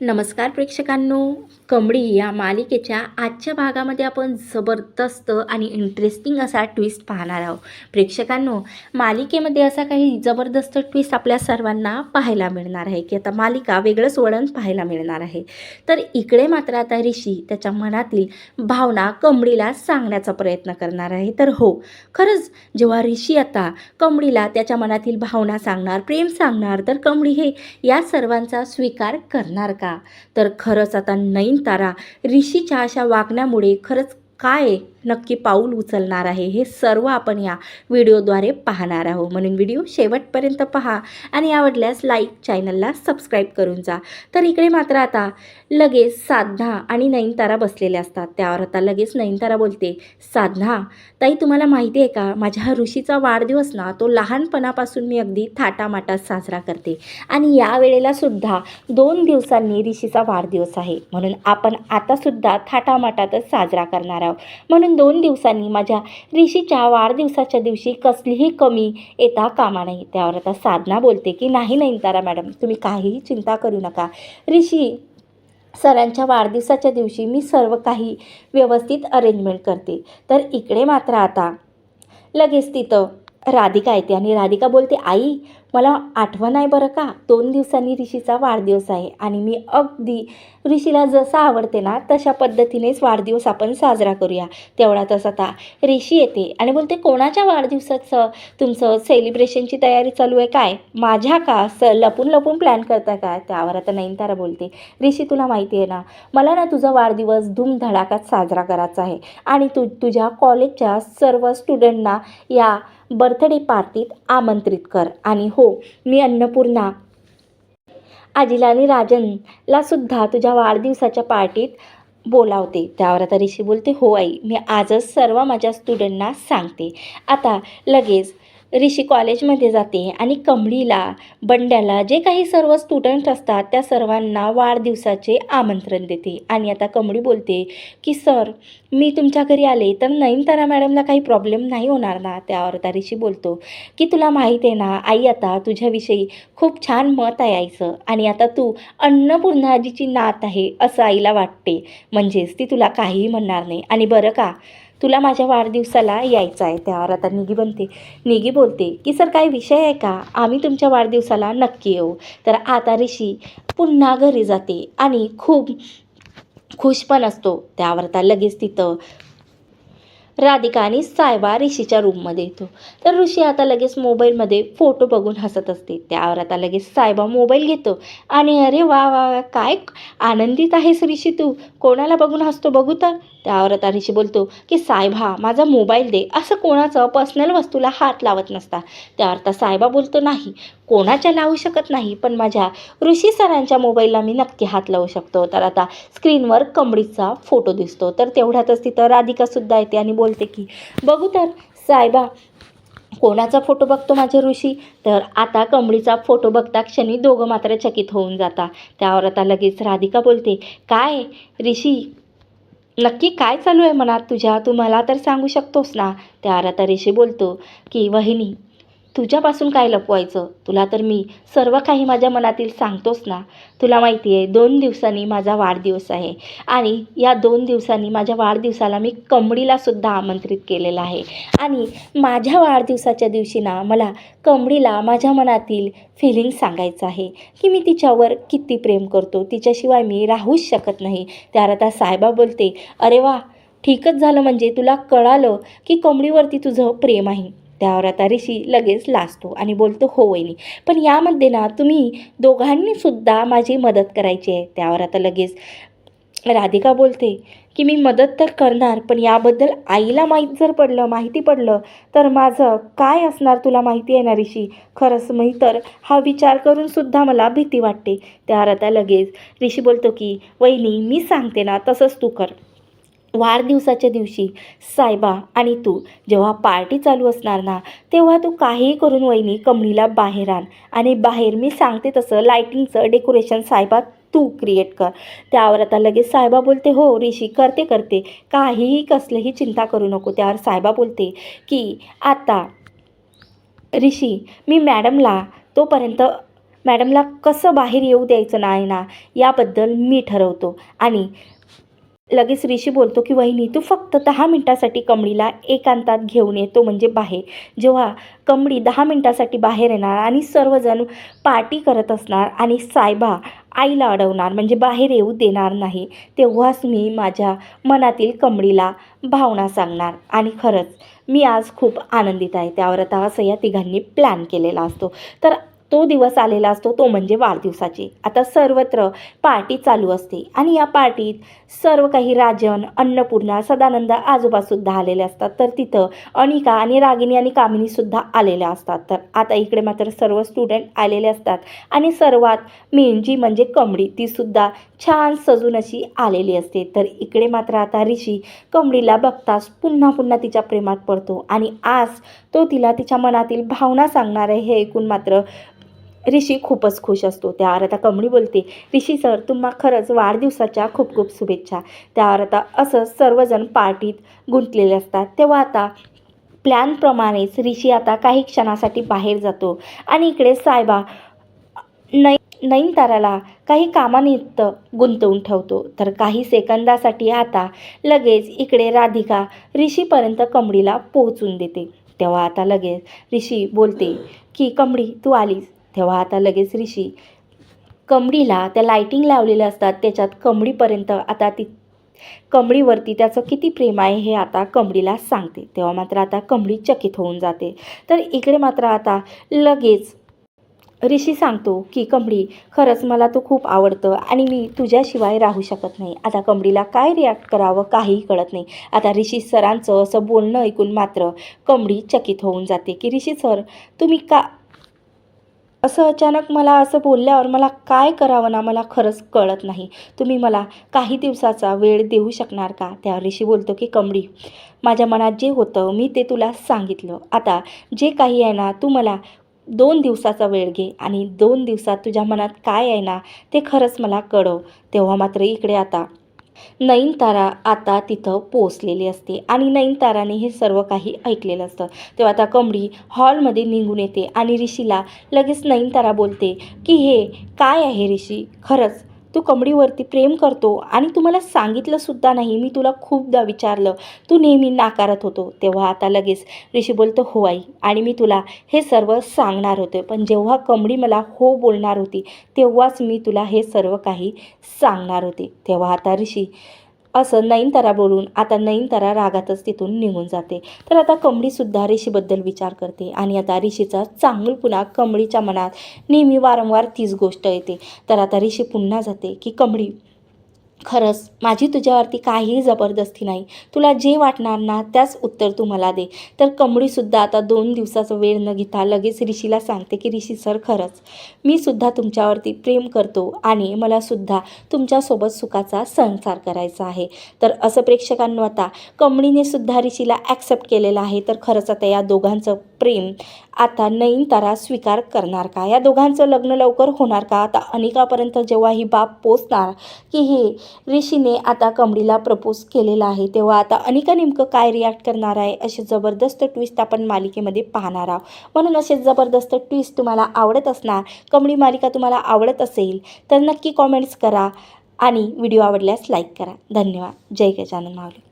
नमस्कार प्रेक्षकांनो. कमळी या मालिकेच्या आजच्या भागामध्ये आपण जबरदस्त आणि इंटरेस्टिंग असा ट्विस्ट पाहणार आहोत. प्रेक्षकांनो, मालिकेमध्ये असा काही जबरदस्त ट्विस्ट आपल्या सर्वांना पाहायला मिळणार आहे की आता मालिका वेगळंच वळण पाहायला मिळणार आहे. तर इकडे मात्र आता ऋषी त्याच्या मनातील भावना कमळीला सांगण्याचा प्रयत्न करणार आहे. तर हो, खरंच जेव्हा ऋषी आता कमळीला त्याच्या मनातील भावना सांगणार, प्रेम सांगणार, तर कमळी हे या सर्वांचा स्वीकार करणार का? तर खरंच आता नयनतारा ऋषीच्या अशा वागण्यामुळे खरंच काय नक्की पाऊल उचलणार आहे, हे सर्व आपण या व्हिडिओद्वारे पाहणार आहोत. म्हणून व्हिडिओ शेवटपर्यंत पहा आणि आवडल्यास लाईक, चॅनलला सबस्क्राईब करून जा. तर इकडे मात्र आता लगेच साधना आणि नयनतारा बसलेले असतात. त्यावर आता लगेच नयनतारा बोलते, साधना ताई, तुम्हाला माहिती आहे का, माझ्या हा ऋषीचा वाढदिवस ना, तो लहानपणापासून मी अगदी थाटामाटात साजरा करते आणि या वेळेला सुद्धा 2 दिवसांनी ऋषीचा वाढदिवस आहे, म्हणून आपण आतासुद्धा थाटामाटातच साजरा करणार आहोत. म्हणून 2 दिवसांनी माझ्या ऋषीच्या वाढदिवसाच्या दिवशी कसलीही कमी येता कामा नाही. त्यावर आता साधना बोलते की नाही नयनतारा मॅडम, तुम्ही काहीही चिंता करू नका. ऋषी सरांच्या वाढदिवसाच्या दिवशी मी सर्व काही व्यवस्थित अरेंजमेंट करते. तर इकडे मात्र आता लगेच तिथं राधिका येते आणि राधिका बोलते, आई मला आठवण आहे बरं का, 2 दिवसांनी ऋषीचा वाढदिवस आहे आणि मी अगदी ऋषीला जसं आवडते ना तशा पद्धतीनेच वाढदिवस आपण साजरा करूया. तेवढ्यातच आता ऋषी येते आणि बोलते, कोणाच्या वाढदिवसाचं तुमचं सेलिब्रेशनची तयारी चालू आहे काय? माझ्या का? लपून लपून प्लॅन करता काय? त्यावर आता नयनतारा बोलते, ऋषी तुला माहिती आहे ना, मला ना तुझा वाढदिवस धूमधडाक्यात साजरा करायचा आहे आणि तुझ्या कॉलेजच्या सर्व स्टुडंटना या बर्थडे पार्टीत आमंत्रित कर. आणि हो, मी अन्नपूर्णा आजीला आणि राजनला सुद्धा तुझ्या वाढदिवसाच्या पार्टीत बोलावते. त्यावर आता ऋषी बोलते, हो आई, मी आजच सर्व माझ्या स्टुडंटना सांगते. आता लगेच ऋषी कॉलेजमध्ये जाते आणि कमळीला, बंड्याला, जे काही सर्व स्टुडंट असतात त्या सर्वांना वाढदिवसाचे आमंत्रण देते. आणि आता कमळी बोलते की सर, मी तुमच्या घरी आले तर नयनतारा मॅडमला काही प्रॉब्लेम नाही होणार ना? त्यावर आता ऋषी बोलतो की तुला माहीत आहे ना आई, आता तुझ्याविषयी खूप छान मत आहे आईचं आणि आता तू अन्नपूर्णाजीची नात आहे असं आईला वाटते, म्हणजेच ती तुला काहीही म्हणणार नाही. आणि बरं का, तुला माझ्या वाढदिवसाला यायचं आहे. त्यावर आता निगी बोलते की सर, काही विषय आहे का? आम्ही तुमच्या वाढदिवसाला नक्की येऊ. तर आता ऋषी पुन्हा घरी जाते आणि खूप खुश पण असतो. त्यावर आता लगेच तिथं राधिका आणि सायबा ऋषीच्या रूममध्ये येतो. तर ऋषी आता लगेच मोबाईलमध्ये फोटो बघून हसत असते. त्यावर आता लगेच सायबा मोबाईल घेतो आणि अरे वा वा वा, काय आनंदित आहेस ऋषी तू, कोणाला बघून हसतो बघू तर? त्यावर आता ऋषी बोलतो की सायबा, माझा मोबाईल दे, असं कोणाचं पर्सनल वस्तूला हात लावत नसता. त्यावर आता सायबा बोलतो, नाही, कोणाच्या लावू शकत नाही, पण माझ्या ऋषी सरांच्या मोबाईलला मी नक्की हात लावू शकतो. तर आता स्क्रीनवर कमळीचा फोटो दिसतो. तर तेवढ्यातच तिथं राधिकासुद्धा येते आणि बोलते की बघू तर सायबा, कोणाचा फोटो बघतो माझे ऋषी? तर आता कमळीचा फोटो बघता क्षणी दोघं मात्र चकित होऊन जाता. त्यावर आता लगेच राधिका बोलते, काय ऋषी, नक्की काय चालू आहे मनात तुझ्या, तू मला तर सांगू शकतोस ना? त्यावर आता ऋषी बोलतो की वहिनी, तुझ्यापासून काय लपवायचं, तुला तर मी सर्व काही माझ्या मनातील सांगतोच ना. तुला माहिती आहे 2 दिवसांनी माझा वाढदिवस आहे आणि या 2 दिवसांनी माझ्या वाढदिवसाला मी कमळीलासुद्धा आमंत्रित केलेलं आहे आणि माझ्या वाढदिवसाच्या दिवशी ना मला कमळीला माझ्या मनातील फिलिंग सांगायचं आहे की मी तिच्यावर किती प्रेम करतो, तिच्याशिवाय मी राहूच शकत नाही. त्यावर आता सायबा बोलते, अरे वा, ठीकच झालं, म्हणजे तुला कळालं की कमळीवरती तुझं प्रेम आहे. त्यावर आता ऋषी लगेच लाजतो आणि बोलतो, हो वहिनी, पण यामध्ये ना तुम्ही दोघांनीसुद्धा माझी मदत करायची आहे. त्यावर आता लगेच राधिका बोलते की मी मदत तर करणार, पण याबद्दल आईला माहिती पडलं तर माझं काय असणार तुला माहिती आहे ना ऋषी? खरंच मी तर हा विचार करूनसुद्धा मला भीती वाटते. त्यावर आता लगेच ऋषी बोलतो की वहिनी, मी सांगते ना तसंच तू कर. वाढदिवसाच्या दिवशी सायबा आणि तू जेव्हा पार्टी चालू असणार ना, तेव्हा तू काहीही करून वहिनी कमळीला बाहेर आण आणि बाहेर मी सांगते तसं लाईटिंगचं डेकोरेशन सायबा तू क्रिएट कर. त्यावर आता लगेच सायबा बोलते, हो ऋषी, करते, काहीही कसलीही चिंता करू नको. त्यावर सायबा बोलते की आता ऋषी, मी मॅडमला तोपर्यंत मॅडमला कसं बाहेर येऊ द्यायचं नाही ना, याबद्दल मी ठरवतो. आणि लगेच ऋषी बोलतो की वहिनी, तू फक्त 10 मिनिटासाठी कमळीला एकांतात घेऊन येतो म्हणजे बाहेर. जेव्हा कमळी 10 मिनिटासाठी बाहेर येणार आणि सर्वजण पार्टी करत असणार आणि सायबा आईला अडवणार म्हणजे बाहेर येऊ देणार नाही, तेव्हाच मी माझ्या मनातील कमळीला भावना सांगणार. आणि खरंच मी आज खूप आनंदित आहे. त्यावर आता असं या तिघांनी प्लॅन केलेला असतो. तर तो दिवस आलेला असतो, तो म्हणजे वाढदिवसाची. आता सर्वत्र पार्टी चालू असते आणि या पार्टीत सर्व काही राजन, अन्नपूर्णा, सदानंद आजोबासुद्धा आलेले असतात. तर तिथं अनिका आणि रागिनी आणि कामिनीसुद्धा आलेल्या असतात. तर आता इकडे मात्र सर्व स्टुडंट आलेले असतात आणि सर्वात मेन जी म्हणजे कमळी, तीसुद्धा छान सजून अशी आलेली असते. तर इकडे मात्र आता ऋषी कमळीला बघताच पुन्हा पुन्हा तिच्या प्रेमात पडतो आणि आज तो तिला तिच्या मनातील भावना सांगणार आहे हे ऐकून मात्र ऋषी खूपच खुश असतो. त्यावर आता कमळी बोलते, ऋषी सर, तुम्हा खरंच वाढदिवसाच्या खूप खूप शुभेच्छा. त्यावर आता असं सर्वजण पार्टीत गुंतलेले असतात. तेव्हा आता प्लॅनप्रमाणेच ऋषी आता काही क्षणासाठी बाहेर जातो आणि इकडे सायबा नयनताराला काही कामानिमित्त गुंतवून ठेवतो. तर काही सेकंदासाठी आता लगेच इकडे राधिका ऋषीपर्यंत कमळीला पोहोचून देते. तेव्हा आता लगेच ऋषी बोलते की कमळी तू आलीस. तेव्हा आता लगेच ऋषी कमळीला त्या लाईटिंग लावलेल्या असतात त्याच्यात कमळीपर्यंत आता ती कमळीवरती त्याचं किती प्रेम आहे हे आता कमळीला सांगते. तेव्हा मात्र आता कमळी चकित होऊन जाते. तर इकडे मात्र आता लगेच ऋषी सांगतो की कमळी, खरंच मला तू खूप आवडतं आणि मी तुझ्याशिवाय राहू शकत नाही. आता कमळीला काय रिॲक्ट करावं काहीही कळत नाही. आता ऋषी सरांचं असं बोलणं ऐकून मात्र कमळी चकित होऊन जाते की ऋषी सर, तुम्ही का असं अचानक मला असं बोलल्यावर मला काय करावं ना मला खरंच कळत नाही. तुम्ही मला काही दिवसाचा वेळ देऊ शकणार का? त्या ऋषी बोलतो की कमळी, माझ्या मनात जे होतं मी ते तुला सांगितलं. आता जे काही आहे ना, तू मला 2 दिवसाचा वेळ घे आणि 2 दिवसात तुझ्या मनात काय आहे ना ते खरंच मला कळव. तेव्हा मात्र इकडे आता नयनतारा आता तिथं पोचलेली असते आणि नयनताराने हे सर्व काही ऐकलेलं असतं. तेव्हा आता कमळी हॉलमध्ये निघून येते आणि ऋषीला लगेच नयनतारा बोलते की हे काय आहे ऋषी, खरंच तू कमळीवरती प्रेम करतो आणि तू मला सांगितलंसुद्धा नाही. मी तुला खूपदा विचारलं, तू नेहमी नाकारत होतो. तेव्हा आता लगेच ऋषी बोलतो हो आई, आणि मी तुला हे सर्व सांगणार होते, पण जेव्हा कमळी मला हो बोलणार होती तेव्हाच मी तुला हे सर्व काही सांगणार होते. तेव्हा आता ऋषी असं नयनतारा बोलून आता नयनतारा रागातच तिथून निघून जाते. तर आता कमळीसुद्धा ऋषीबद्दल विचार करते आणि आता ऋषीचा चांगुलपणा कमळीच्या मनात नेहमी वारंवार तीच गोष्ट येते. तर आता ऋषी पुन्हा जाते की कमळी, खरंच माझी तुझ्यावरती काहीही जबरदस्ती नाही. तुला जे वाटणार ना त्याच उत्तर तू मला दे. तर कमळीसुद्धा आता 2 दिवसाचा वेळ न घेता लगेच ऋषीला सांगते की ऋषी सर, खरंच मी सुद्धा तुमच्यावरती प्रेम करतो आणि मला सुद्धा तुमच्यासोबत सुखाचा संसार करायचा आहे. तर असं प्रेक्षकांनो आता कमळीने सुद्धा ऋषीला ॲक्सेप्ट केलेलं आहे. तर खरंच आता या दोघांचं प्रेम आता नयनतारा स्वीकार करणार का? या दोघांचं लग्न लवकर होणार का? आता अनिकापर्यंत जेव्हा ही बाब पोचणार की हे ऋषीने आता कमळीला प्रपोज केलेला आहे, तेव्हा आता अनिका नेमकं काय रिॲक्ट करणार आहे असे जबरदस्त ट्विस्ट आपण मालिकेमध्ये पाहणार आहोत. म्हणून असे जबरदस्त ट्विस्ट तुम्हाला आवडत असणार, कमळी मालिका तुम्हाला आवडत असेल तर नक्की कॉमेंट्स करा आणि व्हिडिओ आवडल्यास लाईक करा. धन्यवाद. जय गजानन माऊली.